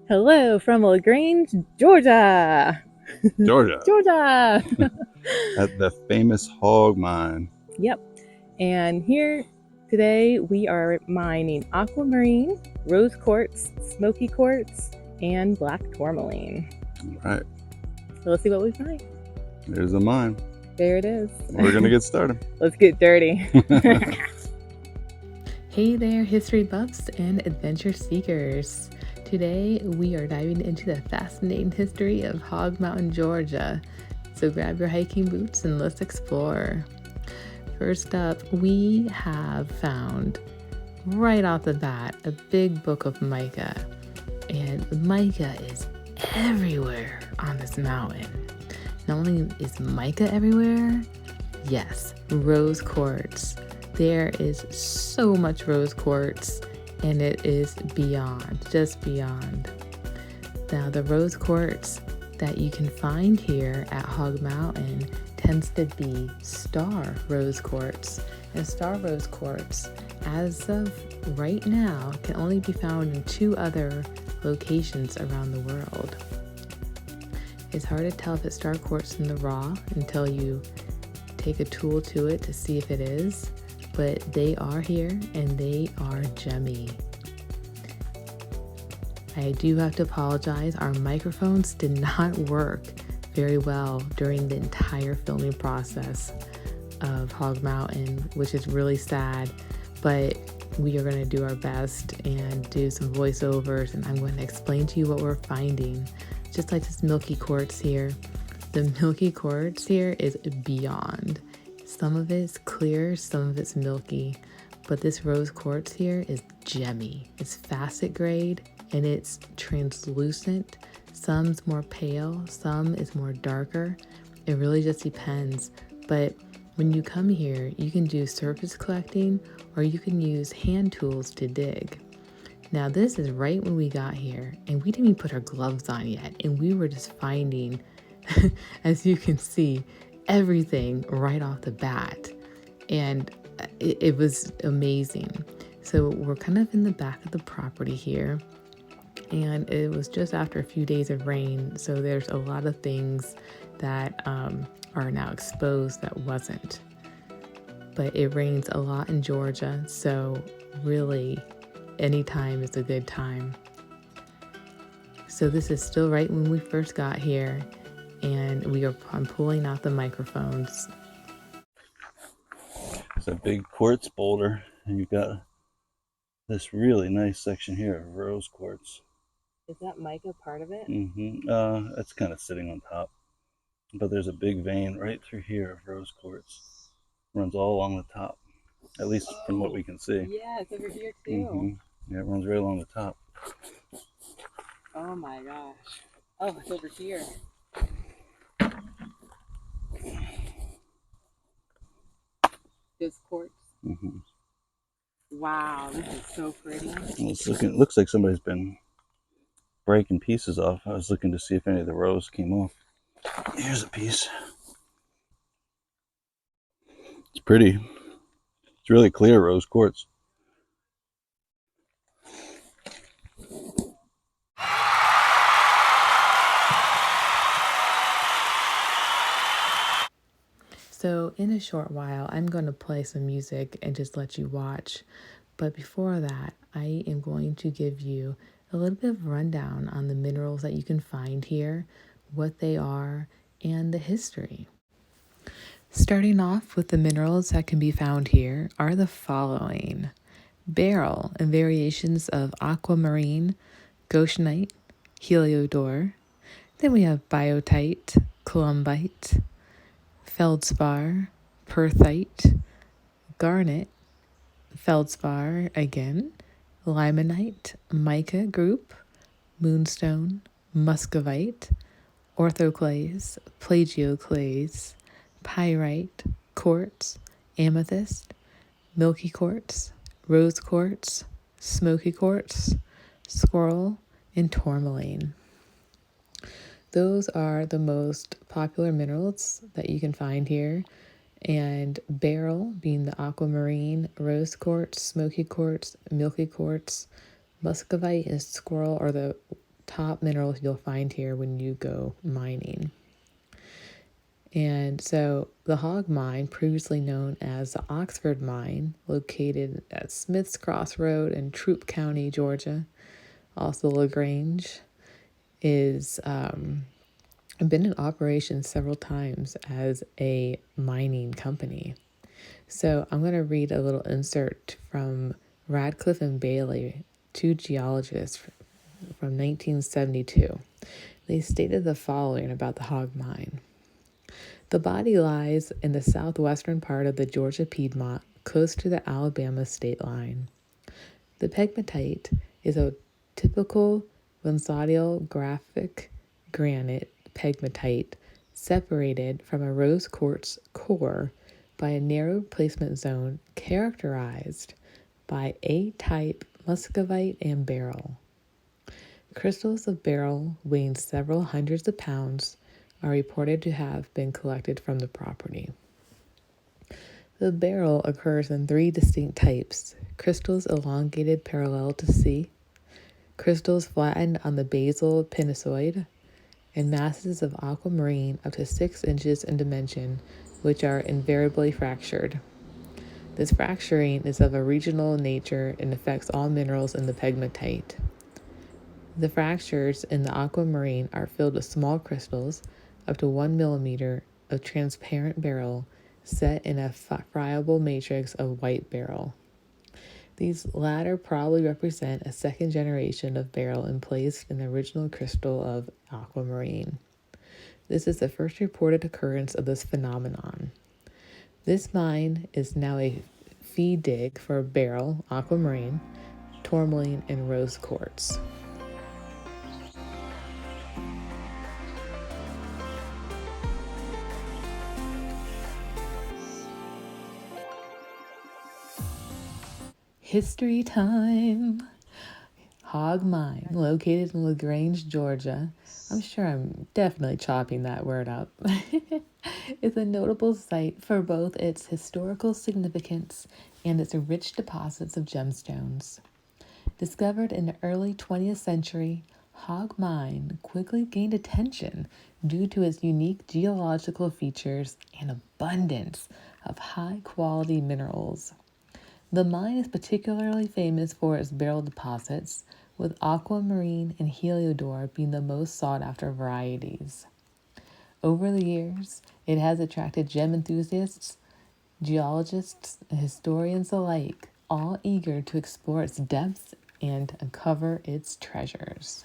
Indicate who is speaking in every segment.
Speaker 1: Hello from LaGrange, Georgia.
Speaker 2: Georgia.
Speaker 1: Georgia.
Speaker 2: At the famous Hogg Mine.
Speaker 1: Yep. And here today we are mining aquamarine, rose quartz, smoky quartz, and black tourmaline.
Speaker 2: All right.
Speaker 1: So let's see what we find.
Speaker 2: There's the mine.
Speaker 1: There it is.
Speaker 2: We're going to get started.
Speaker 1: Let's get dirty.
Speaker 3: Hey there, history buffs and adventure seekers. Today we are diving into the fascinating history of Hogg Mountain, Georgia. So grab your hiking boots and let's explore. First up, we have found right off the bat a big book of mica. And mica is everywhere on this mountain. Not only is mica everywhere, yes, rose quartz. There is so much rose quartz, and it is beyond, just beyond. Now, the rose quartz that you can find here at Hogg Mountain tends to be star rose quartz. And star rose quartz, as of right now, can only be found in 2 other locations around the world. It's hard to tell if it's star quartz in the raw until you take a tool to it to see if it is. But they are here and they are gemmy. I do have to apologize. Our microphones did not work very well during the entire filming process of Hogg Mountain, which is really sad, but we are going to do our best and do some voiceovers, and I'm going to explain to you what we're finding. Just like this Milky Quartz here. The Milky Quartz here is beyond. Some of it's clear, some of it's milky, but this rose quartz here is gemmy. It's facet grade and it's translucent. Some's more pale, some is more darker. It really just depends. But when you come here, you can do surface collecting or you can use hand tools to dig. Now this is right when we got here and we didn't even put our gloves on yet, and we were just finding, as you can see, everything right off the bat, and it was amazing. So we're kind of in the back of the property here, and it was just after a few days of rain, so there's a lot of things that are now exposed that wasn't. But it rains a lot in Georgia, so really any time is a good time. So this is still right when we first got here, and I'm pulling out the microphones.
Speaker 2: It's a big quartz boulder, and you've got this really nice section here of rose quartz.
Speaker 1: Is that mica part of it?
Speaker 2: It's kind of sitting on top, but there's a big vein right through here of rose quartz. Runs all along the top, at least from what we can see.
Speaker 1: Yeah, it's over here too.
Speaker 2: Yeah, it runs right along the top.
Speaker 1: Oh my gosh. Oh, it's over here. This quartz. Wow, this is so pretty.
Speaker 2: It looks like somebody's been breaking pieces off. I was looking to see if any of the rose came off. Here's a piece. It's pretty. It's really clear rose quartz.
Speaker 3: So in a short while, I'm going to play some music and just let you watch. But before that, I am going to give you a little bit of rundown on the minerals that you can find here, what they are, and the history. Starting off with the minerals that can be found here are the following: beryl and variations of aquamarine, goshenite, heliodor. Then we have biotite, columbite, feldspar, perthite, garnet, feldspar again, limonite, mica group, moonstone, muscovite, orthoclase, plagioclase, pyrite, quartz, amethyst, milky quartz, rose quartz, smoky quartz, squirrel, and tourmaline. Those are the most popular minerals that you can find here. And beryl being the aquamarine, rose quartz, smoky quartz, milky quartz. Muscovite and squirrel are the top minerals you'll find here when you go mining. And so the Hogg Mine, previously known as the Oxford Mine, located at Smith's Crossroad in Troup County, Georgia, also LaGrange, is been in operation several times as a mining company. So I'm going to read a little insert from Radcliffe and Bailey, two geologists from 1972. They stated the following about the Hogg Mine. The body lies in the southwestern part of the Georgia Piedmont, close to the Alabama state line. The pegmatite is a typical venzoidal-graphic granite pegmatite separated from a rose quartz core by a narrow placement zone characterized by A-type muscovite and beryl. Crystals of beryl weighing several hundreds of pounds are reported to have been collected from the property. The beryl occurs in three distinct types: crystals elongated parallel to C, crystals flattened on the basal pinacoid, and masses of aquamarine up to 6 inches in dimension, which are invariably fractured. This fracturing is of a regional nature and affects all minerals in the pegmatite. The fractures in the aquamarine are filled with small crystals, up to 1 millimeter, of transparent beryl set in a friable matrix of white beryl. These latter probably represent a second generation of beryl emplaced in the original crystal of aquamarine. This is the first reported occurrence of this phenomenon. This mine is now a feed dig for beryl, aquamarine, tourmaline, and rose quartz. History time! Hogg Mine, located in LaGrange, Georgia. I'm sure I'm definitely chopping that word up. Is a notable site for both its historical significance and its rich deposits of gemstones. Discovered in the early 20th century, Hogg Mine quickly gained attention due to its unique geological features and abundance of high-quality minerals. The mine is particularly famous for its beryl deposits, with aquamarine and heliodor being the most sought-after varieties. Over the years, it has attracted gem enthusiasts, geologists, and historians alike, all eager to explore its depths and uncover its treasures.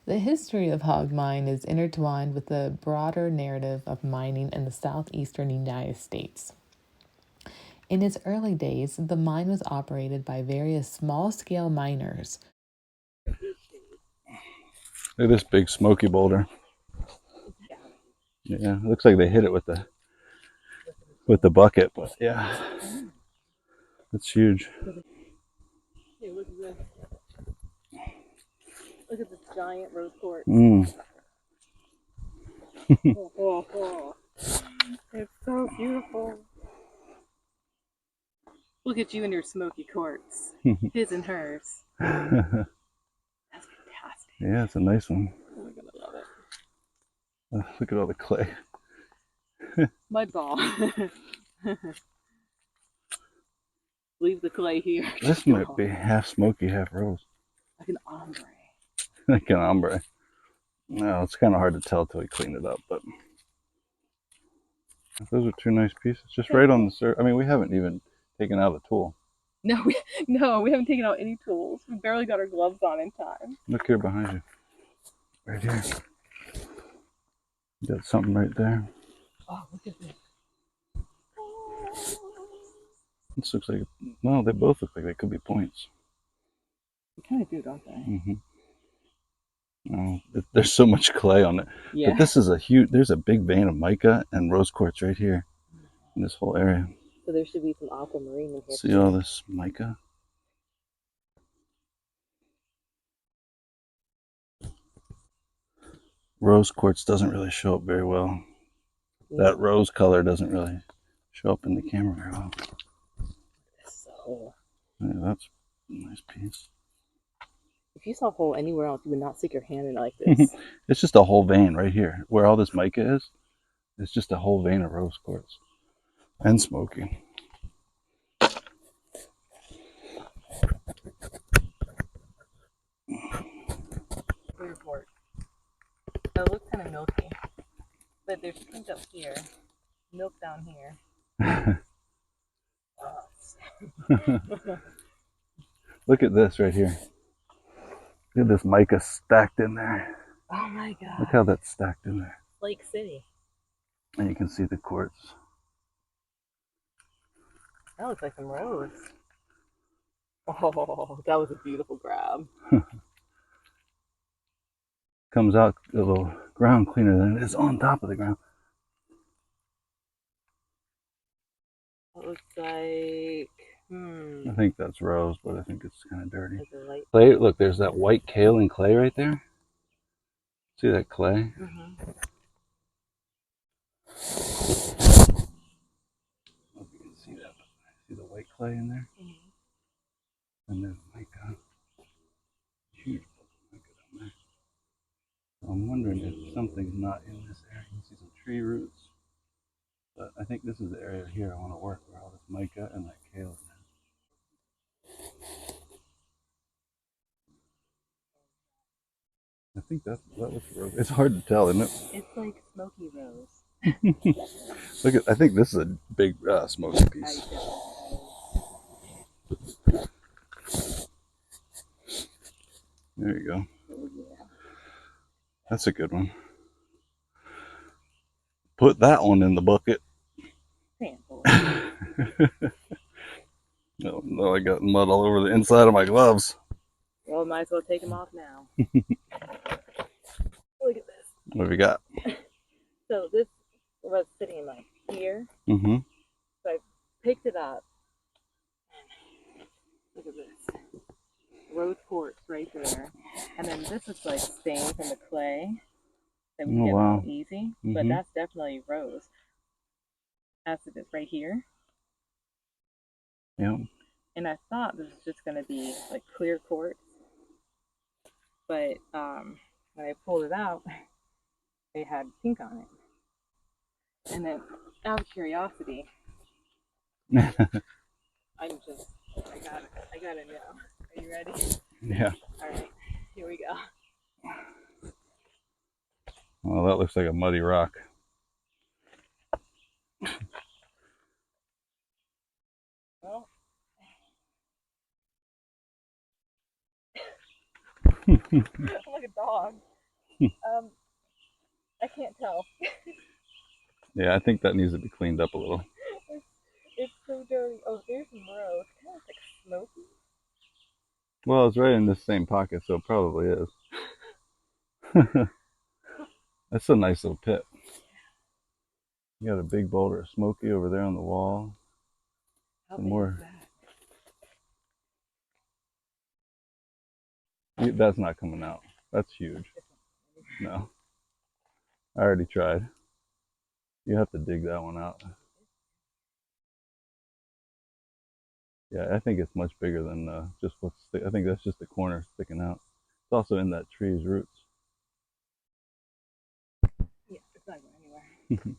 Speaker 3: The history of Hogg Mine is intertwined with the broader narrative of mining in the southeastern United States. In its early days, the mine was operated by various small-scale miners.
Speaker 2: Look at this big Smokey boulder. Yeah, it looks like they hit it with the bucket, but yeah, it's huge.
Speaker 1: Hey, look at this. Look at this giant rose quartz. Oh. It's so beautiful. Look at you and your Smoky quartz. His and hers. That's fantastic.
Speaker 2: Yeah, it's a nice one.
Speaker 1: Oh my god, I love it.
Speaker 2: Look at all the clay.
Speaker 1: Mud ball. Leave the clay here.
Speaker 2: This might be half Smoky, half rose.
Speaker 1: Like an ombre.
Speaker 2: Like an ombre. No, it's kind of hard to tell till we clean it up, but those are two nice pieces. Just right on the surface. I mean, we haven't even taken out the tool.
Speaker 1: No, we haven't taken out any tools. We barely got our gloves on in time.
Speaker 2: Look here behind you. Right here. You got something right there.
Speaker 1: Oh, look at this.
Speaker 2: This looks like, well, they both look like they could be points.
Speaker 1: They kind of do, don't they?
Speaker 2: Mm-hmm. Oh, there's so much clay on it.
Speaker 1: Yeah.
Speaker 2: But this is there's a big vein of mica and rose quartz right here in this whole area.
Speaker 1: So there should be some aquamarine in here.
Speaker 2: See all this mica? Rose quartz doesn't really show up very well. No. That rose color doesn't really show up in the camera very well.
Speaker 1: So.
Speaker 2: Yeah, that's a nice piece.
Speaker 1: If you saw a hole anywhere else, you would not stick your hand in it like this.
Speaker 2: It's just a whole vein right here. Where all this mica is, it's just a whole vein of rose quartz and smoky.
Speaker 1: Clear quartz. So it looks kind of milky, but there's pink up here, milk down here.
Speaker 2: Look at this right here. Look at this mica stacked in there.
Speaker 1: Oh my god.
Speaker 2: Look how that's stacked in there.
Speaker 1: Lake City.
Speaker 2: And you can see the quartz.
Speaker 1: That looks like some rose. Oh, that was a beautiful grab.
Speaker 2: Comes out a little ground cleaner than it is on top of the ground.
Speaker 1: It looks like,
Speaker 2: I think that's rose, but I think it's kind of dirty.
Speaker 1: like a light
Speaker 2: Clay, look, there's that white kaolin clay right there. See that clay? I don't know if you can see that, but see the white clay in there? And then mica. Huge mica down there. So I'm wondering if something's not in this area. You can see some tree roots. But I think this is the area here I want to work, where all this mica and that kaolin is. I think that looks rose. It's hard to tell, isn't it?
Speaker 1: It's like smoky rose.
Speaker 2: Look at, I think this is a big smoky piece. There you go. That's a good one. Put that one in the bucket. No, I got mud all over the inside of my gloves.
Speaker 1: Well, might as well take them off now. Look at this.
Speaker 2: What have we got?
Speaker 1: So this was sitting like here.
Speaker 2: Mm-hmm.
Speaker 1: So I picked it up. Look at this. Rose quartz right there. And then this is like stained from the clay that we get real easy. But that's definitely rose. As it is right here.
Speaker 2: Yeah.
Speaker 1: And I thought this was just gonna be like clear quartz. But when I pulled it out, it had pink on it. And then out of curiosity, I gotta know. Are you ready?
Speaker 2: Yeah.
Speaker 1: Alright, here we go.
Speaker 2: Well, that looks like a muddy rock.
Speaker 1: Well, I'm like a dog. I can't tell.
Speaker 2: Yeah, I think that needs to be cleaned up a little.
Speaker 1: It's so dirty. Oh, there's some rose. Kind of like smoky.
Speaker 2: Well, it's right in this same pocket, so it probably is. That's a nice little pit. You got a big boulder of Smokey over there on the wall.
Speaker 1: How
Speaker 2: Some
Speaker 1: big
Speaker 2: more.
Speaker 1: is that?
Speaker 2: That's not coming out. That's huge. No. I already tried. You have to dig that one out. Yeah, I think it's much bigger than just what's. I think that's just the corner sticking out. It's also in that tree's roots.
Speaker 1: Yeah, it's not going anywhere.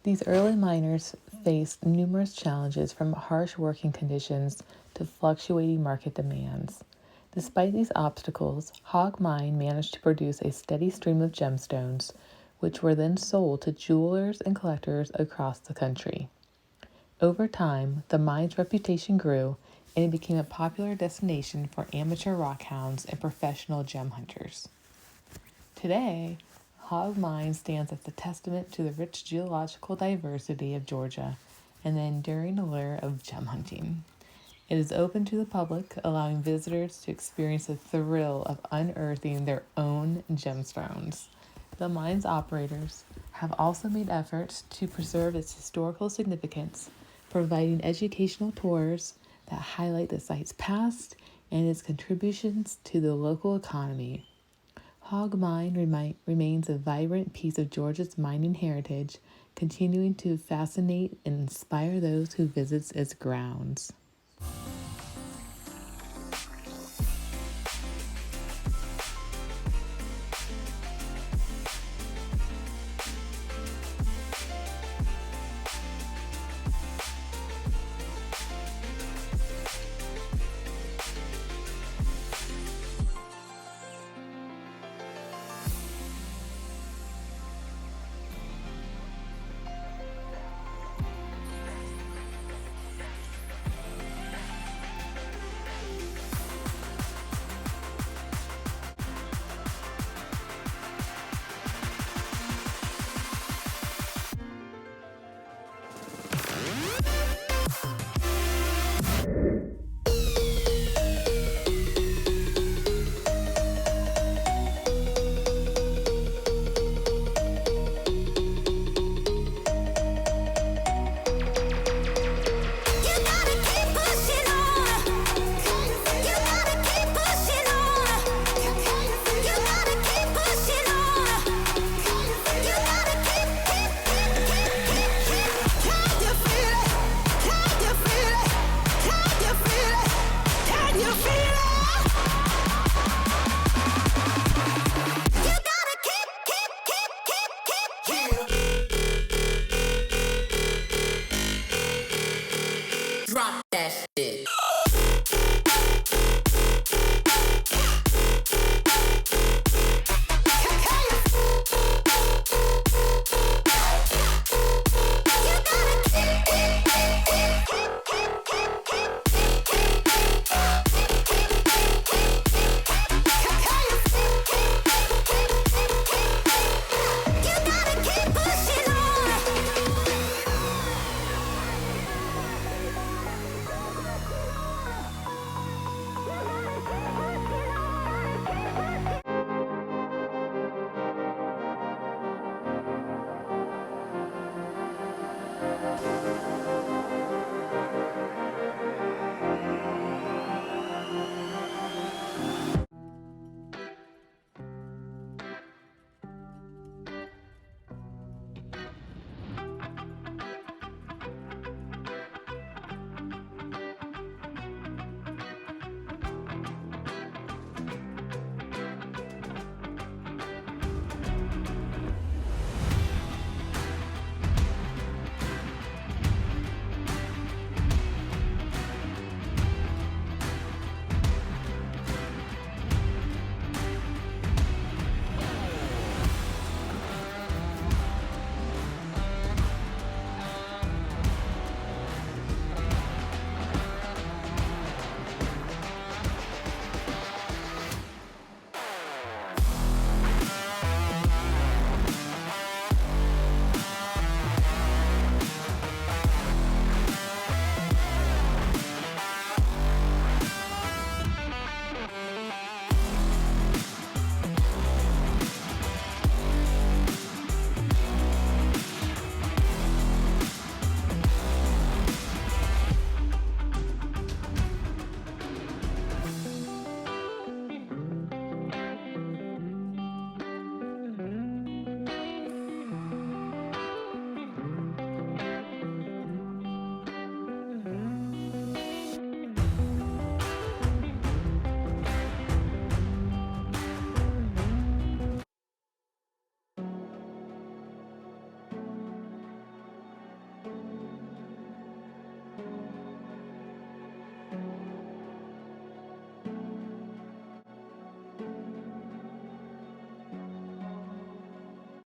Speaker 3: These early miners faced numerous challenges from harsh working conditions to fluctuating market demands. Despite these obstacles, Hogg Mine managed to produce a steady stream of gemstones, which were then sold to jewelers and collectors across the country. Over time, the mine's reputation grew, and it became a popular destination for amateur rockhounds and professional gem hunters. Today, Hogg Mine stands as a testament to the rich geological diversity of Georgia and the enduring allure of gem hunting. It is open to the public, allowing visitors to experience the thrill of unearthing their own gemstones. The mine's operators have also made efforts to preserve its historical significance, providing educational tours that highlight the site's past and its contributions to the local economy. Hogg Mine remains a vibrant piece of Georgia's mining heritage, continuing to fascinate and inspire those who visit its grounds.
Speaker 4: Drop that shit.